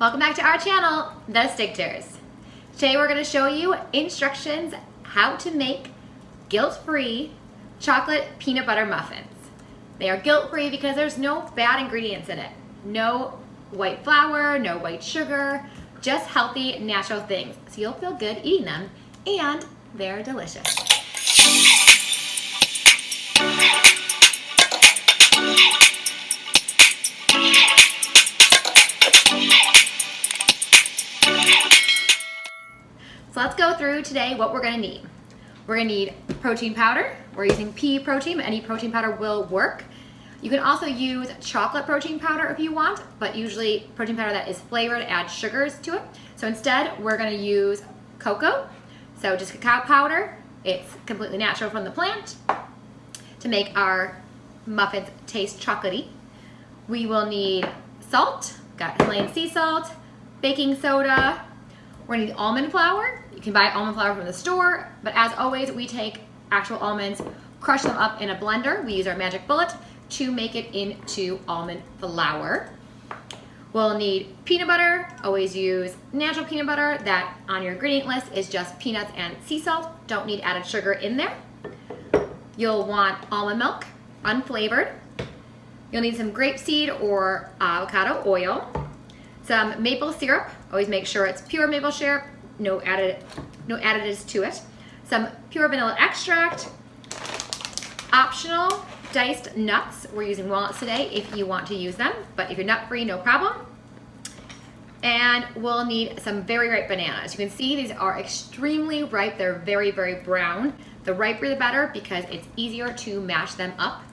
Welcome back to our channel, The Stickers. Today we're going to show you instructions how to make guilt-free chocolate peanut butter muffins. They are guilt-free because there's no bad ingredients in it. No white flour, no white sugar, just healthy, natural things. So you'll feel good eating them, and they're delicious. So let's go through today what we're gonna need. We're gonna need protein powder. We're using pea protein, but any protein powder will work. You can also use chocolate protein powder if you want, but usually protein powder that is flavored adds sugars to it. So instead, we're gonna use cocoa. So just cacao powder. It's completely natural from the plant to make our muffins taste chocolatey. We will need salt, got Himalayan sea salt, baking soda. We're gonna need almond flour. You can buy almond flour from the store, but as always, we take actual almonds, crush them up in a blender. We use our magic bullet to make it into almond flour. We'll need peanut butter. Always use natural peanut butter. That on your ingredient list is just peanuts and sea salt. Don't need added sugar in there. You'll want almond milk, unflavored. You'll need some grapeseed or avocado oil. Some maple syrup. Always make sure it's pure maple syrup, no additives to it. Some pure vanilla extract. Optional diced nuts. We're using walnuts today if you want to use them, but if you're nut free, no problem. And we'll need some very ripe bananas. You can see these are extremely ripe. They're very, very brown. The riper the better because it's easier to mash them up.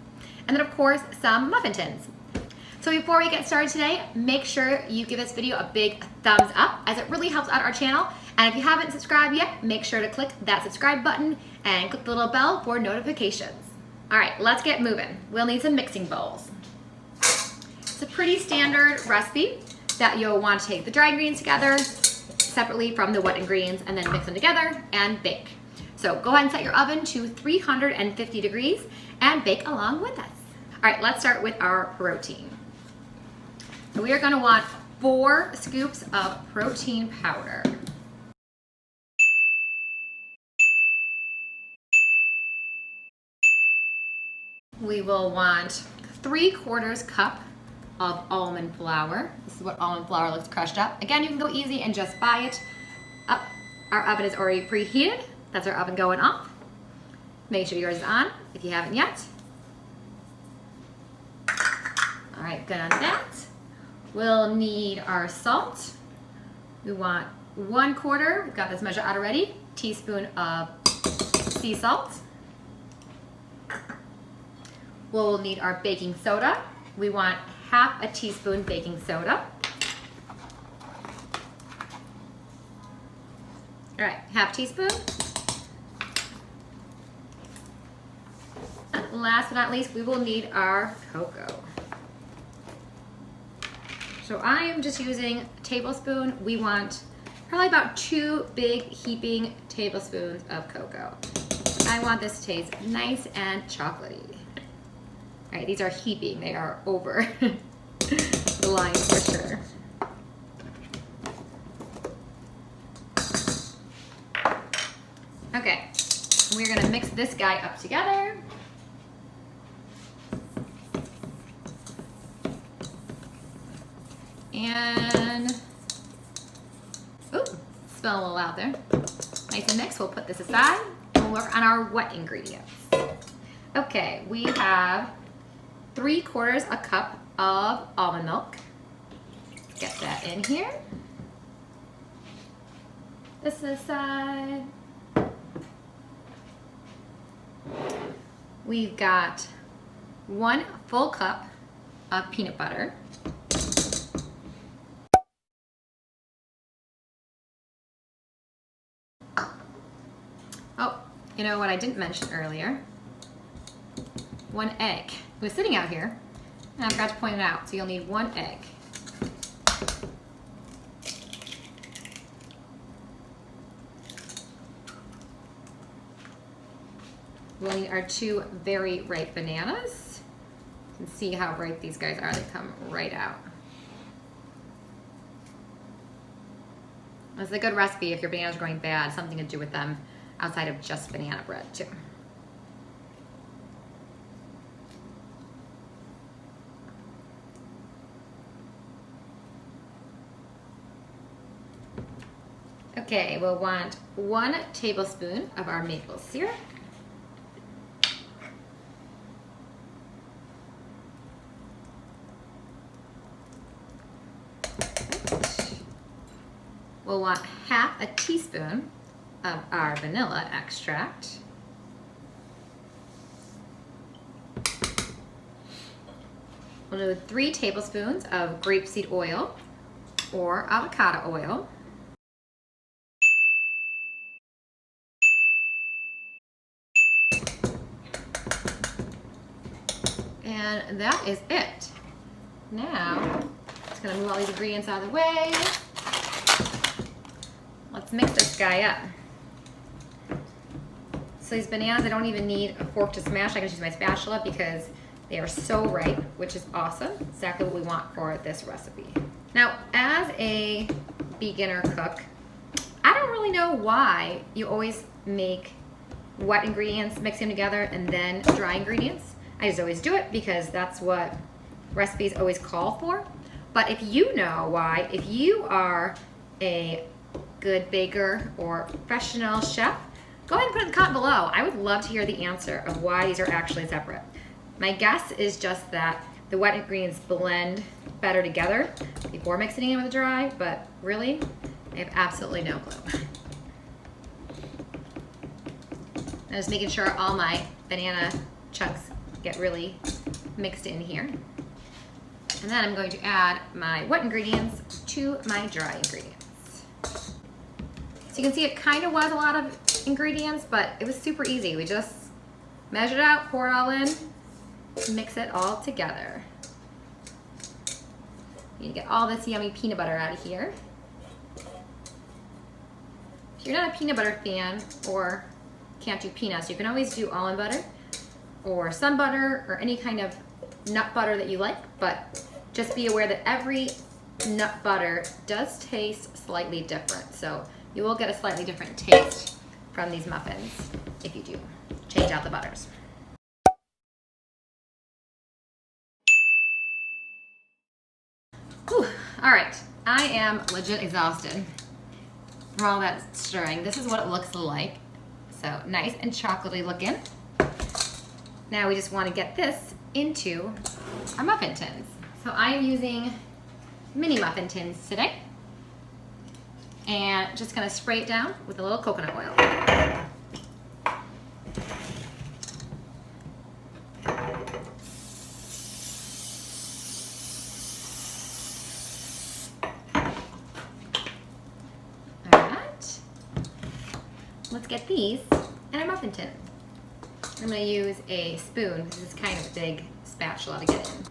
And then of course, some muffin tins. So before we get started today, make sure you give this video a big thumbs up as it really helps out our channel. And if you haven't subscribed yet, make sure to click that subscribe button and click the little bell for notifications. All right, let's get moving. We'll need some mixing bowls. It's a pretty standard recipe that you'll want to take the dry ingredients together separately from the wet ingredients and then mix them together and bake. So go ahead and set your oven to 350 degrees and bake along with us. All right, let's start with our protein. So we are gonna want 4 scoops of protein powder. We will want 3/4 cup of almond flour. This is what almond flour looks crushed up. Again, you can go easy and just buy it up. Our oven is already preheated. That's our oven going off. Make sure yours is on if you haven't yet. All right, good on that. We'll need our salt. We want 1/4, we've got this measure out already, teaspoon of sea salt. We'll need our baking soda. We want 1/2 teaspoon baking soda. All right, 1/2 teaspoon. And last but not least, we will need our cocoa. So I am just using a tablespoon. We want probably about 2 big heaping tablespoons of cocoa. I want this to taste nice and chocolatey. All right, these are heaping. They are over the line for sure. Okay, we're gonna mix this guy up together. And, ooh, smell a little out there. Nice and mixed. We'll put this aside and we'll work on our wet ingredients. Okay, we have 3/4 cup of almond milk. Get that in here. This aside. We've got 1 full cup of peanut butter. Oh, you know what I didn't mention earlier? 1 egg. It was sitting out here, and I forgot to point it out, so you'll need 1 egg. We'll need our 2 very ripe bananas. You can see how ripe these guys are. They come right out. This is a good recipe if your bananas are going bad, something to do with them outside of just banana bread too. Okay, we'll want 1 tablespoon of our maple syrup. We'll want half a teaspoon of our vanilla extract. We'll do 3 tablespoons of grapeseed oil or avocado oil. And that is it. Now, just gonna move all these ingredients out of the way. Let's mix this guy up. So these bananas, I don't even need a fork to smash. I can use my spatula because they are so ripe, which is awesome. Exactly what we want for this recipe. Now, as a beginner cook, I don't really know why you always make wet ingredients, mix them together, and then dry ingredients. I just always do it because that's what recipes always call for. But if you know why, if you are a good baker or professional chef, go ahead and put it in the comment below. I would love to hear the answer of why these are actually separate. My guess is just that the wet ingredients blend better together before mixing it with the dry, but really, I have absolutely no clue. I'm just making sure all my banana chunks get really mixed in here. And then I'm going to add my wet ingredients to my dry ingredients. So you can see it kind of was a lot of ingredients, but it was super easy. We just measured out, pour it all in, mix it all together. You need to get all this yummy peanut butter out of here. If you're not a peanut butter fan or can't do peanuts, you can always do almond butter or sun butter or any kind of nut butter that you like, but just be aware that every nut butter does taste slightly different. So you will get a slightly different taste from these muffins if you do change out the butters. Whew. All right, I am legit exhausted from all that stirring. This is what it looks like. So nice and chocolatey looking. Now we just want to get this into our muffin tins. So I am using mini muffin tins today. And just gonna spray it down with a little coconut oil. Alright. Let's get these in a muffin tin. I'm gonna use a spoon. This is kind of a big spatula to get in.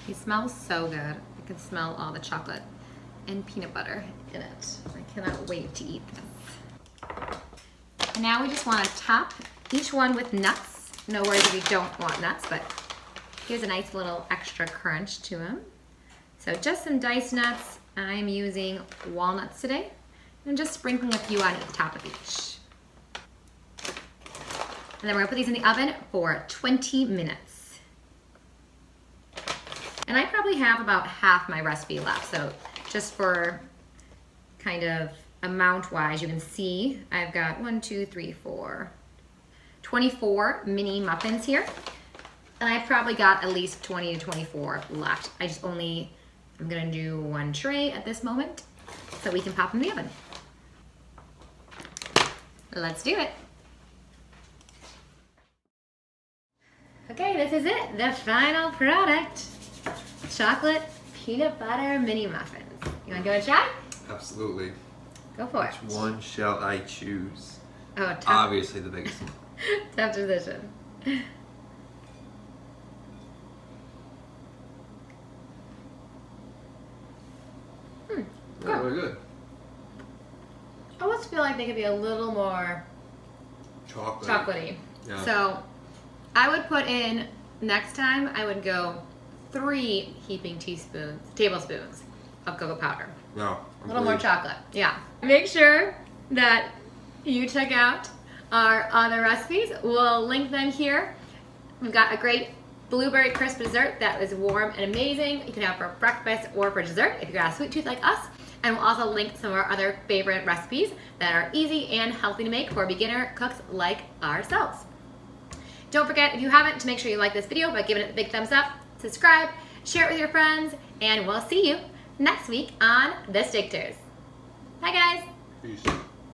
It smells so good. I can smell all the chocolate and peanut butter in it. I cannot wait to eat this. And now we just want to top each one with nuts. No worries if you don't want nuts, but here's a nice little extra crunch to them. So just some diced nuts. I'm using walnuts today. I'm just sprinkling a few on the top of each. And then we're gonna put these in the oven for 20 minutes. And I probably have about half my recipe left. So just for kind of amount wise, you can see I've got 24 mini muffins here. And I've probably got at least 20 to 24 left. I'm gonna do 1 tray at this moment so we can pop in the oven. Let's do it. Okay, this is it, the final product. Chocolate peanut butter mini muffins. You wanna give it a try? Absolutely. Go for it. Which one shall I choose? Oh, tough. Obviously the biggest one. Tough decision. They're really good. I almost feel like they could be a little more chocolatey. Yeah. So I would put in, next time I would go 3 heaping tablespoons of cocoa powder. No. A little more chocolate, yeah. Make sure that you check out our other recipes. We'll link them here. We've got a great blueberry crisp dessert that is warm and amazing. You can have for breakfast or for dessert if you've got a sweet tooth like us. And we'll also link some of our other favorite recipes that are easy and healthy to make for beginner cooks like ourselves. Don't forget, if you haven't, to make sure you like this video by giving it a big thumbs up, subscribe, share it with your friends, and we'll see you next week on The Steak Tours. Bye guys. Peace.